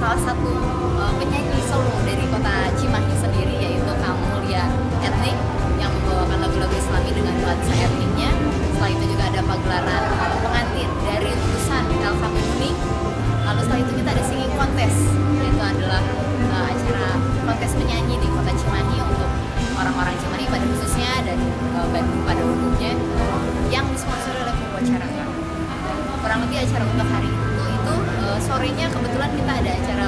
salah satu penyanyi solo dari kota Cimahi sendiri, yaitu Kamulya Etnik, yang membawakan lagu-lagu Islami dengan nuansa etniknya. Setelah itu juga ada pagelaran pengantin dari lulusan El Kaminuni. Lalu setelah itu kita ada singing contest, yaitu adalah acara kontes penyanyi di kota Cimahi untuk orang-orang Cimahi pada khususnya dan Bandung pada umumnya, yang disponsori oleh Purwacaraka. Kurang lebih acara untuk hari itu sorenya kebetulan kita ada acara